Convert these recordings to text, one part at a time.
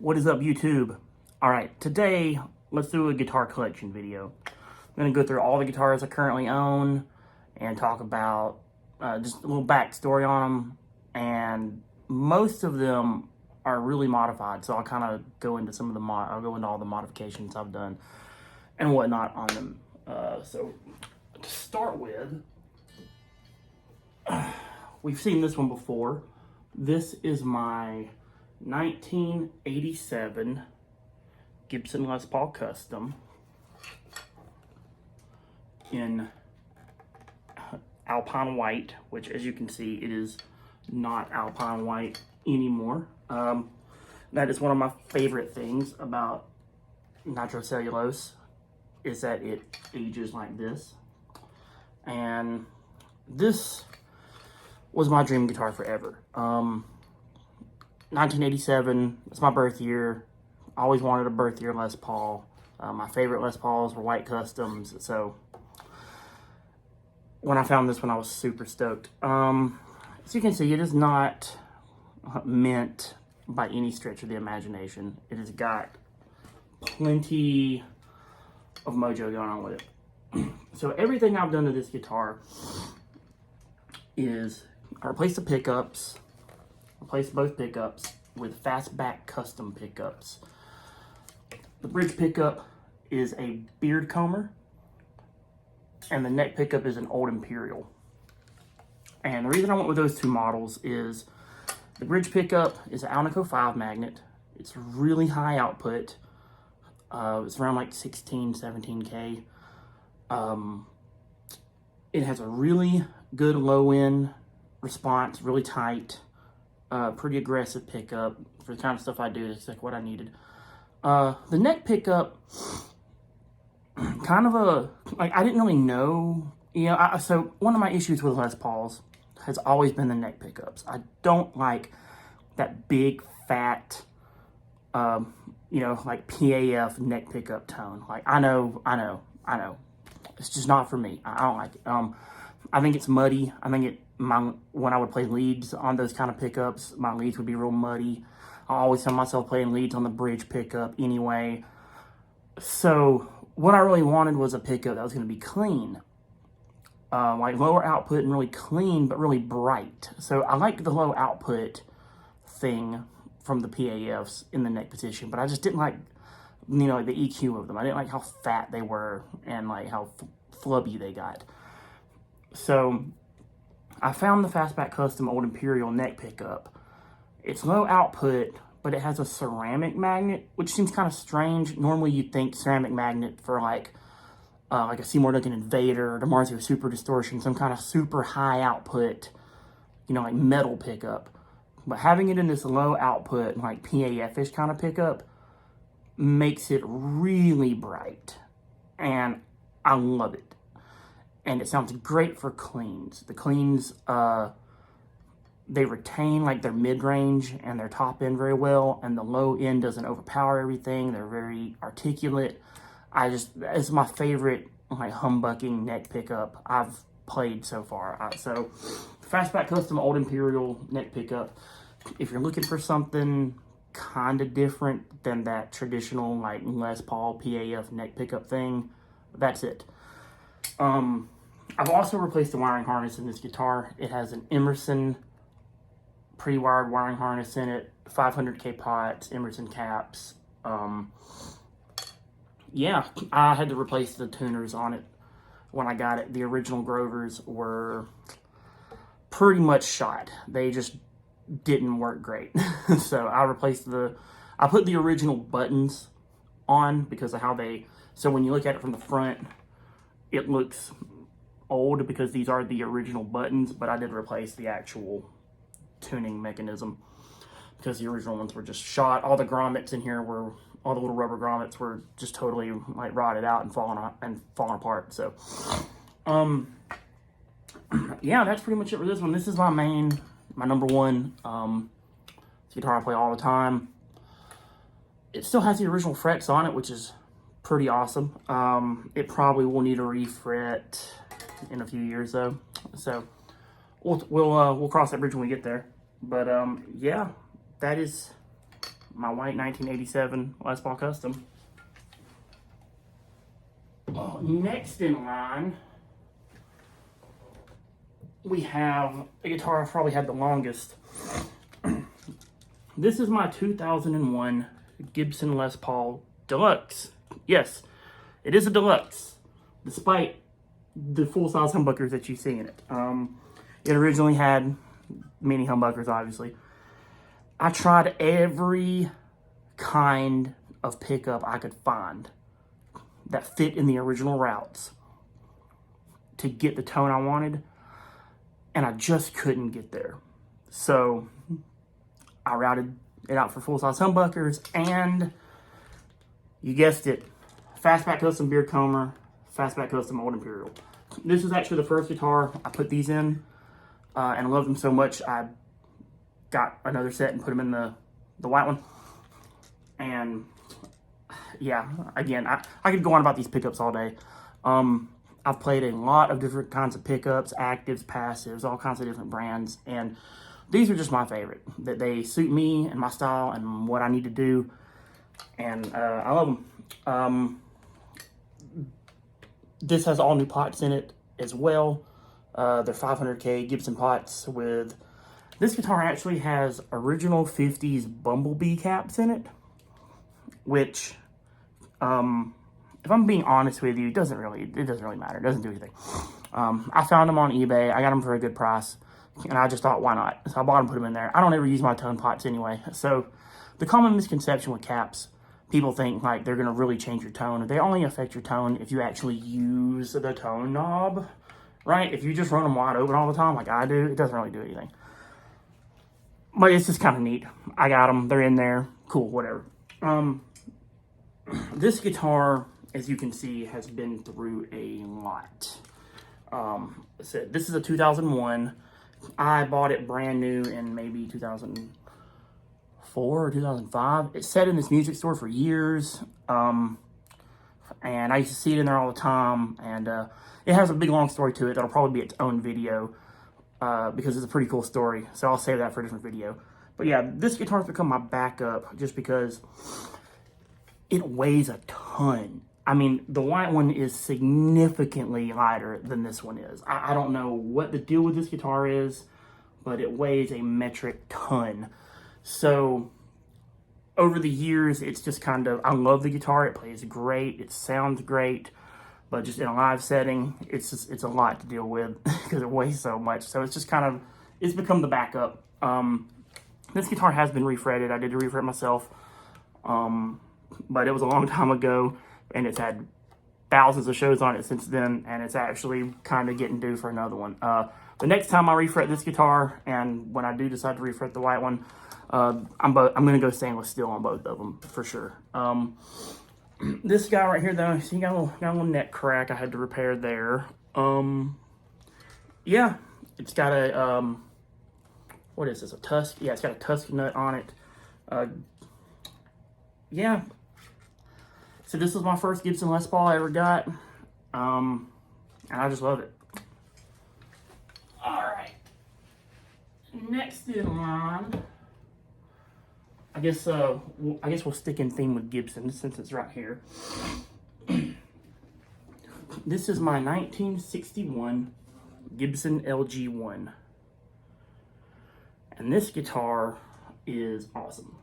What is up, YouTube? All right, today let's do a guitar collection video. I'm gonna go through all the guitars I currently own and talk about just a little backstory on them. And most of them are really modified, so I'll kind of go into some of the I'll go into all the modifications I've done and whatnot on them. So to start with, we've seen this one before. This is my 1987 Gibson Les Paul Custom in Alpine White, which, as you can see, it is not Alpine White anymore. That is one of my favorite things about nitrocellulose, is that it ages like this. And this was my dream guitar forever. 1987, it's my birth year. I always wanted a birth year Les Paul. My favorite Les Pauls were white customs, so when I found this one, I was super stoked. As you can see, it is not mint by any stretch of the imagination. It has got plenty of mojo going on with it. So everything I've done to this guitar is I replaced the pickups, replaced both pickups with fastback custom pickups. The bridge pickup is a beard comber, and the neck pickup is an old Imperial. And the reason I went with those two models is the bridge pickup is an Alnico 5 magnet. It's really high output. It's around like 16, 17K. It has a really good low end response, really tight, pretty aggressive pickup for the kind of stuff I do. It's like what I needed. The neck pickup, kind of I didn't really know, so one of my issues with Les Pauls has always been the neck pickups. I don't like that big, fat, like PAF neck pickup tone. Like, I know. It's just not for me. I don't like it. I think it's muddy. I think when I would play leads on those kind of pickups, my leads would be real muddy. I always found myself playing leads on the bridge pickup anyway. So what I really wanted was a pickup that was going to be clean. Like lower output and really clean, but really bright. So I liked the low output thing from the PAFs in the neck position, but I just didn't like, like the EQ of them. I didn't like how fat they were and like how flubby they got. So I found the Fastback Custom Old Imperial neck pickup. It's low output, but it has a ceramic magnet, which seems kind of strange. Normally you'd think ceramic magnet for like a Seymour Duncan Invader or the Marzio Super Distortion, some kind of super high output, like metal pickup. But having it in this low output, like PAF-ish kind of pickup, makes it really bright. And I love it. And it sounds great for cleans. The cleans, they retain like their mid-range and their top end very well, and the low end doesn't overpower everything. They're very articulate. It's my favorite like humbucking neck pickup I've played so far. So Fastback Custom Old Imperial neck pickup. If you're looking for something kind of different than that traditional like Les Paul PAF neck pickup thing, that's it. I've also replaced the wiring harness in this guitar. It has an Emerson pre-wired wiring harness in it, 500K pots, Emerson caps. Yeah, I had to replace the tuners on it when I got it. The original Grovers were pretty much shot. They just didn't work great. So I put the original buttons on because of how so when you look at it from the front, it looks old because these are the original buttons, but I did replace the actual tuning mechanism because the original ones were just shot. All the grommets in here all the little rubber grommets were just totally like rotted out and falling apart. So, yeah, that's pretty much it for this one. This is my number one guitar I play all the time. It still has the original frets on it, which is pretty awesome. It probably will need a refret in a few years though. So we'll cross that bridge when we get there. But yeah, that is my white 1987 Les Paul Custom. Next in line, we have a guitar I've probably had the longest. This is my 2001 Gibson Les Paul Deluxe. Yes, it is a Deluxe, despite the full-size humbuckers that you see in it. It originally had mini humbuckers, obviously. I tried every kind of pickup I could find that fit in the original routes to get the tone I wanted, and I just couldn't get there. So I routed it out for full-size humbuckers, and you guessed it, Fastback Custom Beard Comber, Fastback Custom Old Imperial. This is actually the first guitar I put these in, and I loved them so much I got another set and put them in the white one. And yeah, again, I could go on about these pickups all day. I've played a lot of different kinds of pickups, actives, passives, all kinds of different brands, and these are just my favorite. That they suit me and my style and what I need to do, and I love them. This has all new pots in it as well. They're 500K Gibson pots with... This guitar actually has original 50s Bumblebee caps in it, which, if I'm being honest with you, it doesn't really matter. It doesn't do anything. I found them on eBay. I got them for a good price, and I just thought, why not? So I bought them, put them in there. I don't ever use my tone pots anyway. So the common misconception with caps, people think like they're going to really change your tone. They only affect your tone if you actually use the tone knob, right? If you just run them wide open all the time like I do, it doesn't really do anything. But it's just kind of neat. I got them. They're in there. Cool, whatever. This guitar, as you can see, has been through a lot. So this is a 2001. I bought it brand new in maybe 2004 or 2005. It sat in this music store for years. And I used to see it in there all the time. And it has a big, long story to it that'll probably be its own video. Because it's a pretty cool story. So I'll save that for a different video. But yeah, this guitar's become my backup just because it weighs a ton. I mean, the white one is significantly lighter than this one is. I don't know what the deal with this guitar is, but it weighs a metric ton. So over the years, it's just kind of, I love the guitar. It plays great. It sounds great. But just in a live setting, it's a lot to deal with because it weighs so much. So it's just kind of, it's become the backup. This guitar has been refretted. I did the refret myself. But it was a long time ago, and it's had thousands of shows on it since then, and it's actually kind of getting due for another one. The next time I refret this guitar, and when I do decide to refret the white one, I'm going to go stainless steel on both of them for sure. This guy right here, though, see, got a little neck crack I had to repair there. Yeah, it's got a, what is this, a tusk? Yeah, it's got a tusk nut on it. Yeah. So this was my first Gibson Les Paul I ever got. And I just love it. All right. Next in line, I guess we'll stick in theme with Gibson since it's right here. This is my 1961 Gibson LG1. And this guitar is awesome.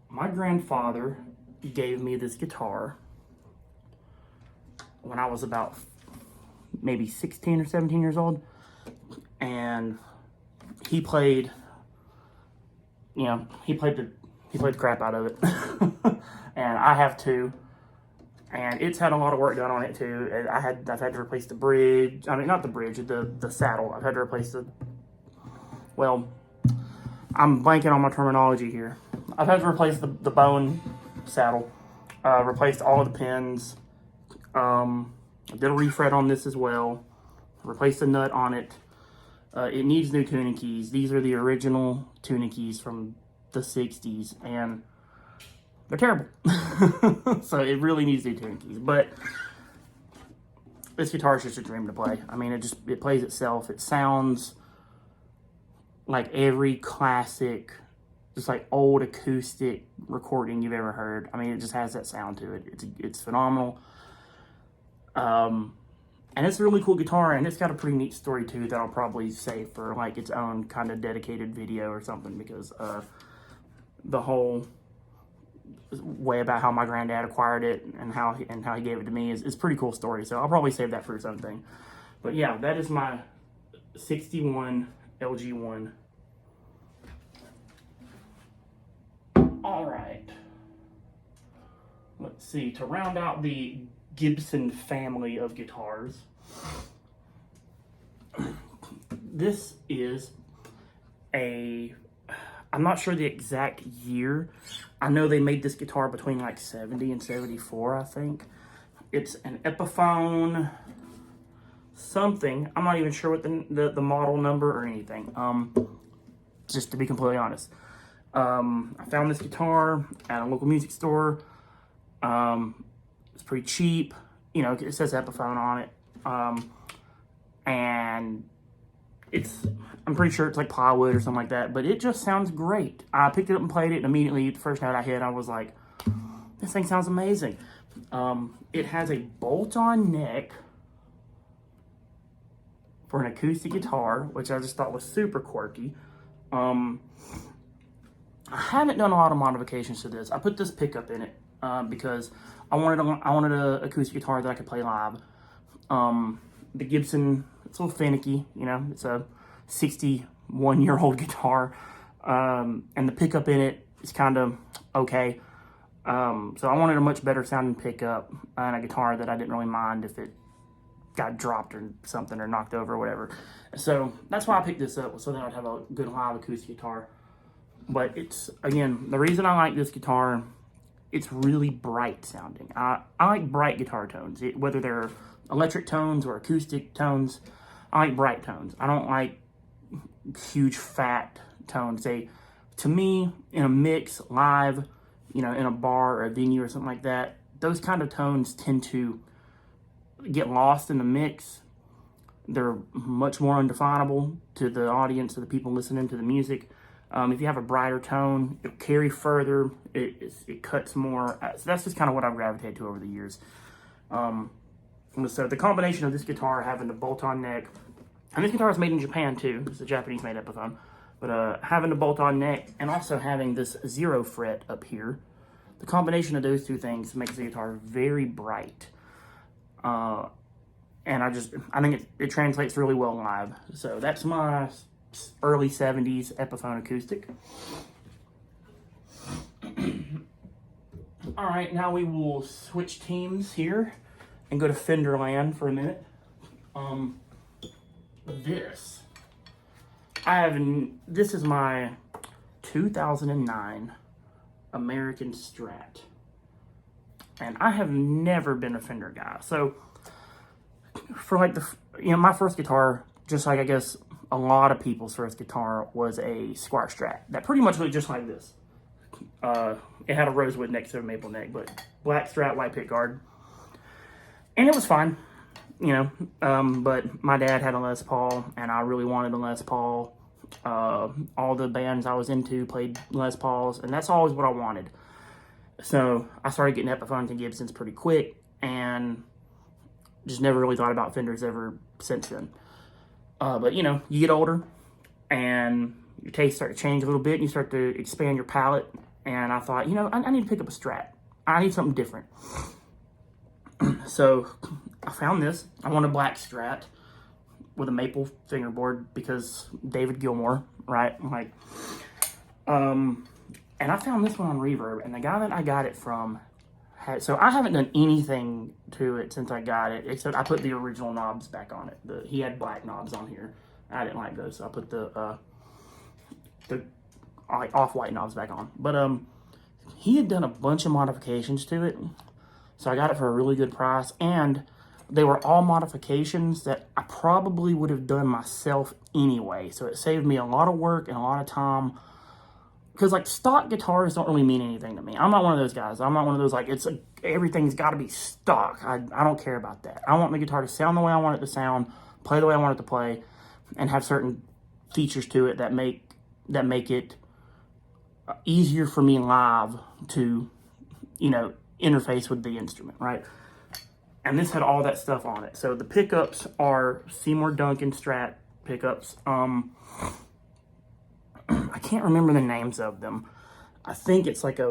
My grandfather gave me this guitar when I was about maybe 16 or 17 years old. And he played, you know, he played the crap out of it. And I have too. And it's had a lot of work done on it too. I've had to replace the bridge. I mean, not the bridge, the saddle. I've had to replace well, I'm blanking on my terminology here. I've had to replace the bone saddle. Replaced all of the pins. Did a refret on this as well. Replaced the nut on it. It needs new tuning keys. These are the original tuning keys from the 60s, and they're terrible. So it really needs new tuning keys. But this guitar is just a dream to play. I mean, it plays itself. It sounds like every classic just like old acoustic recording you've ever heard. I mean, it just has that sound to it. It's phenomenal. And it's a really cool guitar, and it's got a pretty neat story too that I'll probably save for like its own kind of dedicated video or something, because the whole way about how my granddad acquired it and how he gave it to me is pretty cool story. So I'll probably save that for something. But yeah, that is my 61 LG1. All right. Let's see, to round out the Gibson family of guitars, this is I'm not sure the exact year. I know they made this guitar between like 70 and 74, I think. It's an Epiphone something. I'm not even sure what the model number or anything. Just to be completely honest. I found this guitar at a local music store. It's pretty cheap. You know, it says Epiphone on it. And I'm pretty sure it's like plywood or something like that, but it just sounds great. I picked it up and played it, and immediately the first note I hit, I was like, this thing sounds amazing. It has a bolt-on neck for an acoustic guitar, which I just thought was super quirky. I haven't done a lot of modifications to this. I put this pickup in it because I wanted an acoustic guitar that I could play live. The Gibson, it's a little finicky, you know, it's a 61-year-old guitar, and the pickup in it is kind of okay. So I wanted a much better sounding pickup and a guitar that I didn't really mind if it got dropped or something or knocked over or whatever. So that's why I picked this up, so that I'd have a good live acoustic guitar. But it's, again, the reason I like this guitar, it's really bright sounding. I like bright guitar tones, whether they're electric tones or acoustic tones. I like bright tones. I don't like huge fat tones. To me, in a mix, live, you know, in a bar or a venue or something like that, those kind of tones tend to get lost in the mix. They're much more undefinable to the audience, to the people listening to the music. If you have a brighter tone, it'll carry further, it cuts more. So that's just kind of what I've gravitated to over the years. So the combination of this guitar having the bolt-on neck, and this guitar is made in Japan too, it's a Japanese-made Epiphone, but having the bolt-on neck and also having this 0 fret up here, the combination of those two things makes the guitar very bright. And I think it translates really well live. So that's my early 70s Epiphone acoustic. All right, now we will switch teams here and go to Fender land for a minute. This is my 2009 American Strat. And I have never been a Fender guy. So for like my first guitar, just like I guess a lot of people's first guitar, was a Squire Strat that pretty much looked just like this. It had a rosewood neck instead of a maple neck, but black Strat, white pickguard. And it was fine, you know, but my dad had a Les Paul, and I really wanted a Les Paul. All the bands I was into played Les Pauls, and that's always what I wanted. So I started getting Epiphones and Gibsons pretty quick, and just never really thought about Fenders ever since then. But, you know, you get older, and your tastes start to change a little bit, and you start to expand your palette, and I thought, you know, I need to pick up a Strat. I need something different. So I found this. I want a black Strat with a maple fingerboard because David Gilmour, right? Like, and I found this one on Reverb, and the guy that I got it from so I haven't done anything to it since I got it, except I put the original knobs back on it. He had black knobs on here. I didn't like those, so I put the off-white knobs back on. But he had done a bunch of modifications to it, so I got it for a really good price, and they were all modifications that I probably would have done myself anyway, so it saved me a lot of work and a lot of time. Because, like, stock guitars don't really mean anything to me. I'm not one of those guys. I'm not one of those, like, everything's got to be stock. I don't care about that. I want my guitar to sound the way I want it to sound, play the way I want it to play, and have certain features to it that make it easier for me live to, you know, interface with the instrument, right? And this had all that stuff on it. So the pickups are Seymour Duncan Strat pickups. I can't remember the names of them. I think it's like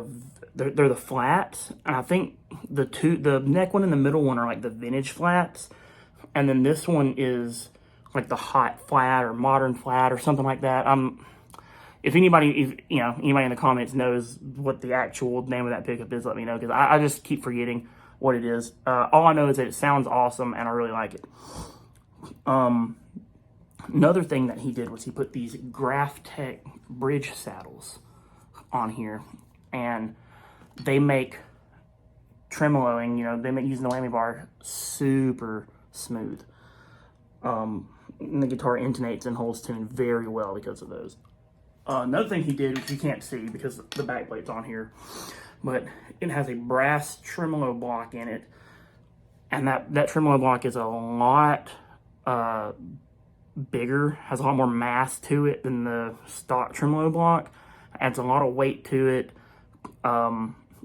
they're the flats, and I think the neck one and the middle one are like the vintage flats, and then this one is like the hot flat or modern flat or something like that. If anybody in the comments knows what the actual name of that pickup is, let me know, because I just keep forgetting what it is. All I know is that it sounds awesome and I really like it. Another thing that he did was he put these Graph Tech bridge saddles on here, and they make tremoloing, you know, they make using the whammy bar super smooth. And the guitar intonates and holds tune very well because of those. Another thing he did, which you can't see because the back plate's on here, but it has a brass tremolo block in it, and that tremolo block is a lot bigger, has a lot more mass to it than the stock tremolo block. Adds a lot of weight to it.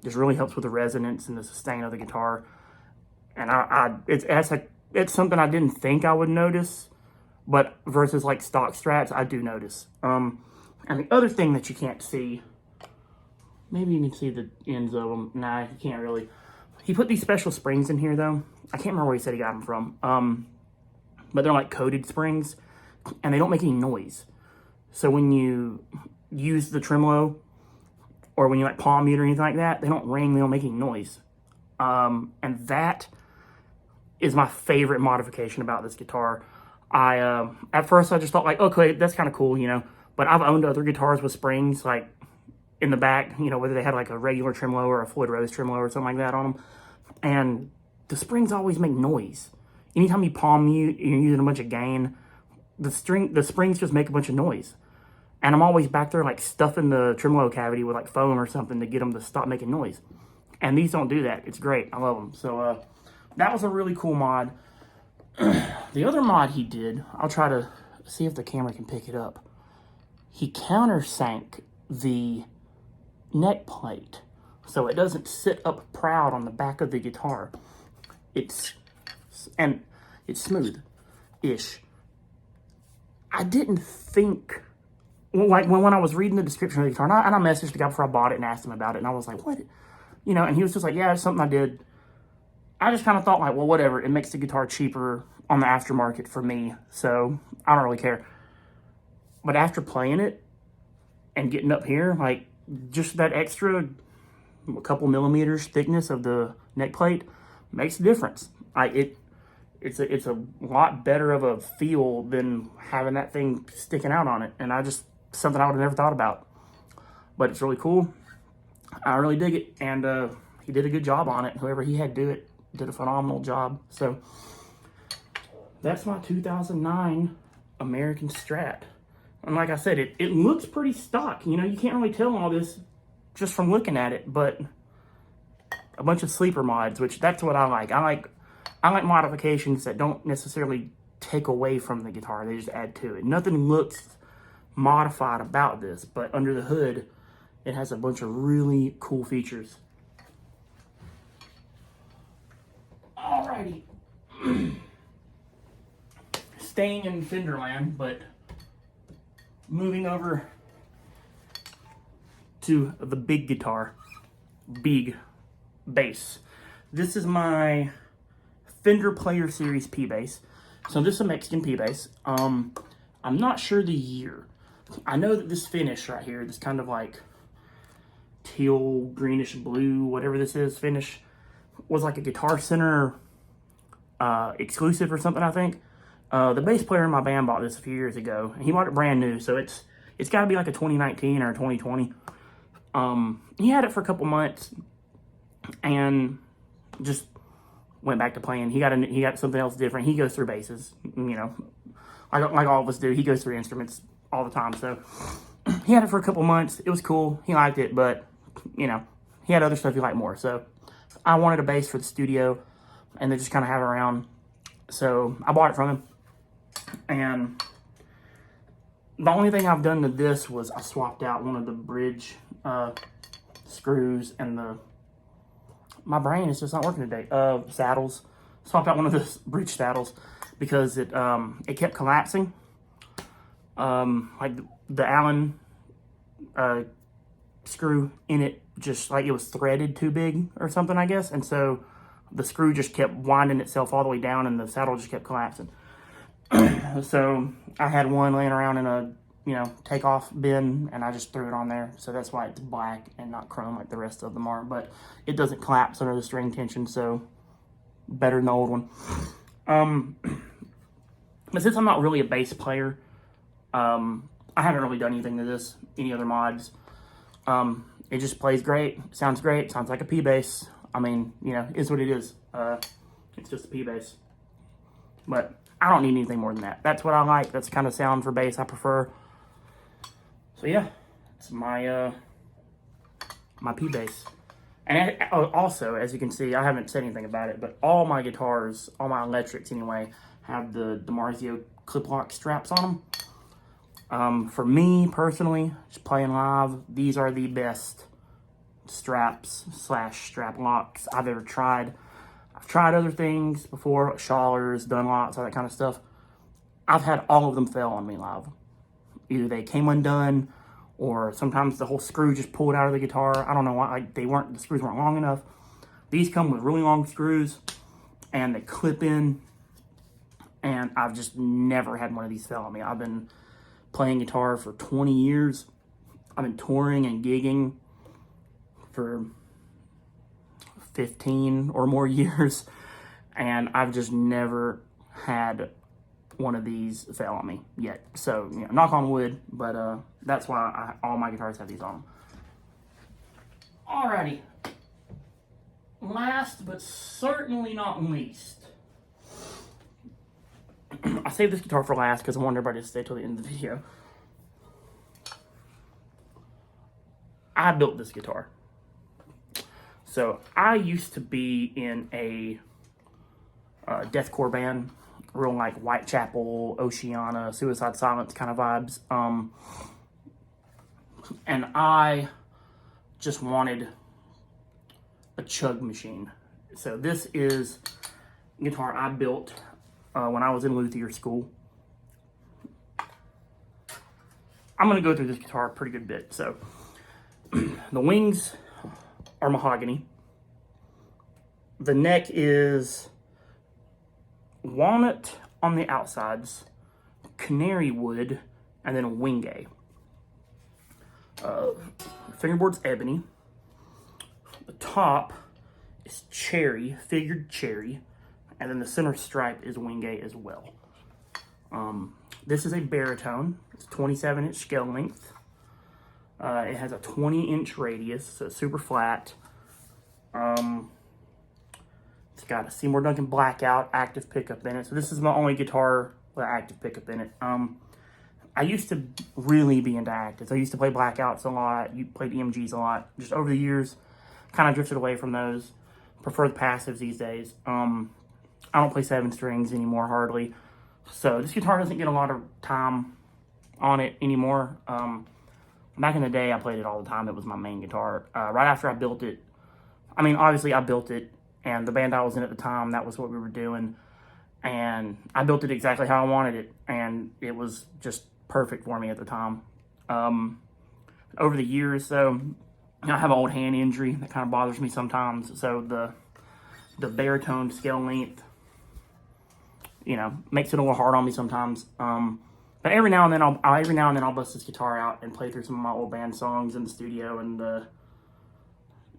Just really helps with the resonance and the sustain of the guitar. And it's something I didn't think I would notice, but versus like stock Strats, I do notice. And the other thing that you can't see, maybe you can see the ends of them. Nah, you can't really. He put these special springs in here though. I can't remember where he said he got them from. But they're like coated springs, and they don't make any noise. So when you use the tremolo, or when you like palm mute or anything like that, they don't ring, they don't make any noise. And that is my favorite modification about this guitar. At first I just thought like, okay, that's kind of cool, you know, but I've owned other guitars with springs like in the back, you know, whether they had like a regular tremolo or a Floyd Rose tremolo or something like that on them, and the springs always make noise. Anytime you palm mute, you're using a bunch of gain, the springs just make a bunch of noise. And I'm always back there like stuffing the tremolo cavity with like foam or something to get them to stop making noise. And these don't do that. It's great. I love them. So that was a really cool mod. The other mod he did, I'll try to see if the camera can pick it up. He countersank the neck plate so it doesn't sit up proud on the back of the guitar. It's smooth-ish. I didn't think, like when I was reading the description of the guitar, and I messaged the guy before I bought it and asked him about it, and I was like, what? You know, and he was just like, yeah, it's something I did. I just kind of thought like, well, whatever. It makes the guitar cheaper on the aftermarket for me, so I don't really care. But after playing it and getting up here, like just that extra couple millimeters thickness of the neck plate makes a difference. It's a lot better of a feel than having that thing sticking out on it. And something I would have never thought about. But it's really cool. I really dig it. And he did a good job on it. Whoever he had do it did a phenomenal job. So that's my 2009 American Strat. And like I said, it looks pretty stock. You know, you can't really tell all this just from looking at it. But a bunch of sleeper mods, which that's what I like. I like modifications that don't necessarily take away from the guitar. They just add to it. Nothing looks modified about this, but under the hood, it has a bunch of really cool features. Alrighty. Staying in Fender land, but moving over to the big guitar. Big bass. This is my Fender Player Series P bass. So this is a Mexican P bass. I'm not sure the year. I know that this finish right here, this kind of like teal, greenish blue, whatever this is, finish, was like a Guitar Center exclusive or something, I think. The bass player in my band bought this a few years ago, and he bought it brand new, so it's got to be like a 2019 or a 2020. He had it for a couple months, and just went back to playing. He got something else different. He goes through basses, you know, like all of us do. He goes through instruments all the time. So he had it for a couple months. It was cool. He liked it, but you know, he had other stuff he liked more. So I wanted a bass for the studio, and they just kind of have it around. So I bought it from him, and the only thing I've done to this was I swapped out one of the bridge screws, and my brain is just not working today. Saddles. Swapped out one of the bridge saddles because it kept collapsing. Like the Allen screw in it, just like it was threaded too big or something, I guess. And so the screw just kept winding itself all the way down, and the saddle just kept collapsing. So I had one laying around in a, takeoff bin, and I just threw it on there. So that's why it's black and not chrome like the rest of them are. But it doesn't collapse under the string tension, so better than the old one. But since I'm not really a bass player, I haven't really done anything to this, any other mods. It just plays great, sounds great, sounds like a P bass. I mean, is what it is. It's just a P bass. But I don't need anything more than that. That's what I like. That's the kind of sound for bass I prefer. So yeah, it's my my P bass. And also, as you can see, I haven't said anything about it, but all my guitars, all my electrics anyway, have the DiMarzio clip lock straps on them. For me personally, just playing live, these are the best straps / strap locks I've ever tried. I've tried other things before, Schallers, Dunlops, all that kind of stuff. I've had all of them fail on me live. Either they came undone, or sometimes the whole screw just pulled out of the guitar. I don't know why, the screws weren't long enough. These come with really long screws, and they clip in, and I've just never had one of these fail on me. I've been playing guitar for 20 years. I've been touring and gigging for 15 or more years, and I've just never had one of these fail on me yet. So, knock on wood, but that's why all my guitars have these on them. Alrighty. Last but certainly not least, I saved this guitar for last because I wanted everybody to stay till the end of the video. I built this guitar. So I used to be in a deathcore band, real like Whitechapel, Oceana, Suicide Silence kind of vibes. And I just wanted a chug machine. So this is a guitar I built when I was in luthier school. I'm gonna go through this guitar a pretty good bit. So the wings are mahogany. The neck is walnut on the outsides, canary wood, and then a wingay. Fingerboard's ebony. The top is cherry, figured cherry, and then the center stripe is wingay as well. This is a baritone. It's 27-inch scale length. It has a 20-inch radius, so it's super flat. It's got a Seymour Duncan Blackout active pickup in it. So this is my only guitar with active pickup in it. I used to really be into actives. I used to play Blackouts a lot. You played EMGs a lot. Just over the years, kind of drifted away from those. Prefer the passives these days. I don't play 7 strings anymore, hardly. So this guitar doesn't get a lot of time on it anymore. Back in the day, I played it all the time. It was my main guitar. Right after I built it, I mean, obviously I built it, and the band I was in at the time, that was what we were doing. And I built it exactly how I wanted it, and it was just perfect for me at the time. Over the years, though, I have an old hand injury that kind of bothers me sometimes. So the baritone scale length, makes it a little hard on me sometimes. But every now and then I'll bust this guitar out and play through some of my old band songs in the studio and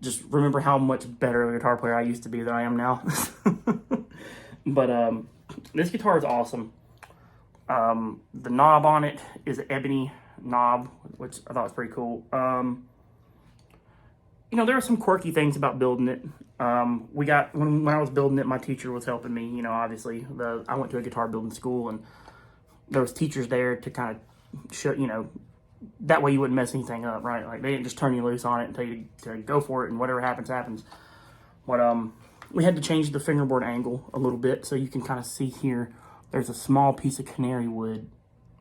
just remember how much better of a guitar player I used to be than I am now. But this guitar is awesome. The knob on it is an ebony knob, which I thought was pretty cool. There are some quirky things about building it. When I was building it, my teacher was helping me. Obviously, I went to a guitar building school, and there was teachers there to kind of show, that way you wouldn't mess anything up, right? Like, they didn't just turn you loose on it and tell you to go for it, and whatever happens, happens. But we had to change the fingerboard angle a little bit, so you can kind of see here, there's a small piece of canary wood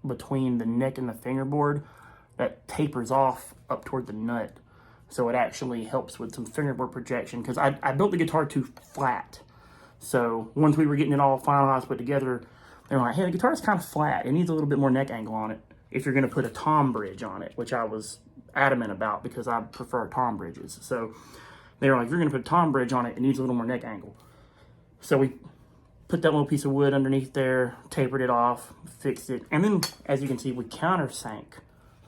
between the neck and the fingerboard that tapers off up toward the nut. So it actually helps with some fingerboard projection, because I built the guitar too flat. So once we were getting it all finalized, put together, they were like, hey, the guitar's kind of flat. It needs a little bit more neck angle on it if you're going to put a tom bridge on it, which I was adamant about because I prefer tom bridges. So they were like, if you're going to put a tom bridge on it, it needs a little more neck angle. So we put that little piece of wood underneath there, tapered it off, fixed it. And then, as you can see, we countersank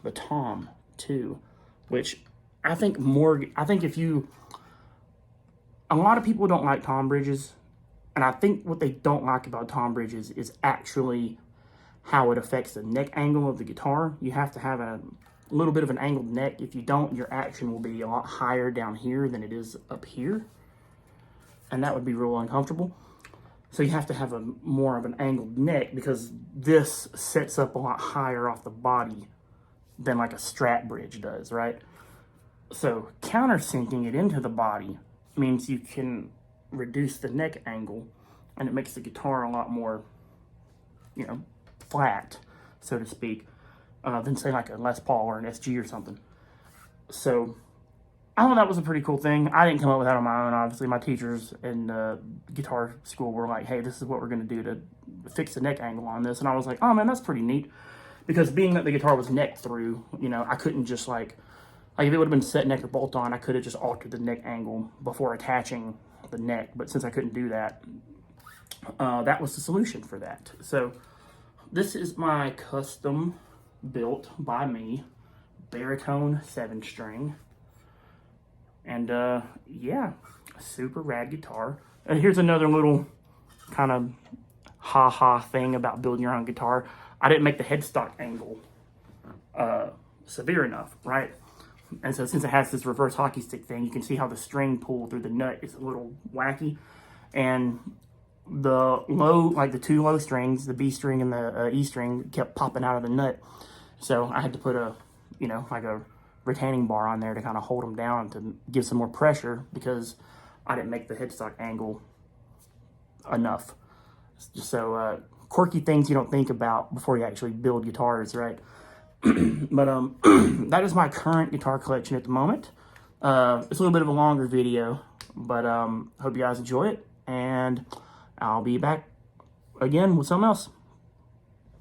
the tom too, which I think if you, a lot of people don't like tom bridges. And I think what they don't like about tom bridges is actually how it affects the neck angle of the guitar. You have to have a little bit of an angled neck. If you don't, your action will be a lot higher down here than it is up here. And that would be real uncomfortable. So you have to have more of an angled neck, because this sets up a lot higher off the body than like a Strat bridge does, right? So countersinking it into the body means you can reduce the neck angle, and it makes the guitar a lot more, you know, flat, so to speak, than say like a Les Paul or an SG or something. So I thought that was a pretty cool thing. I didn't come up with that on my own, obviously. My teachers in guitar school were like, hey, this is what we're going to do to fix the neck angle on this. And I was like, oh, man, that's pretty neat. Because being that the guitar was neck through, you know, I couldn't just like if it would have been set neck or bolt on, I could have just altered the neck angle before attaching the neck. But since I couldn't do that, that was the solution for that. So this is my custom built by me baritone 7-string. And yeah, super rad guitar. And here's another little kind of ha-ha thing about building your own guitar. I didn't make the headstock angle severe enough, right? And so since it has this reverse hockey stick thing, you can see how the string pull through the nut is a little wacky. And the low, like the two low strings, the B string and the E string, kept popping out of the nut. So I had to put a, you know, like a retaining bar on there to kind of hold them down to give some more pressure, because I didn't make the headstock angle enough. So quirky things you don't think about before you actually build guitars, right? But that is my current guitar collection at the moment. It's a little bit of a longer video, but hope you guys enjoy it, and I'll be back again with something else.